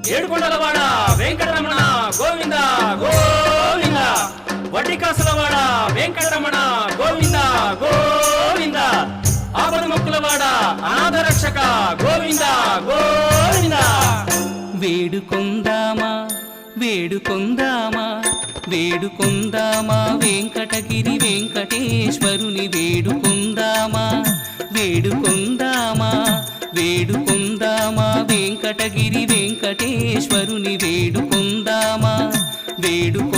ఏడుకొండలవాడ వెంకటరమణ గోవింద గోవింద, వడ్డికాసులవాడ వెంకటరమణ గోవింద గోవింద, ఆపద మొక్కులవాడ అనాథ రక్షక గోవింద గోవింద. వేడుకొందామా వేడుకొందామా వేడుకొందామా వెంకటగిరి వెంకటేశ్వరుని వేడుకొందామా వేడుకొందామా వేడుకొందామా వెంకటగిరి వెంకటేశ్వరుని వేడుకొందామా వేడుకొందామా.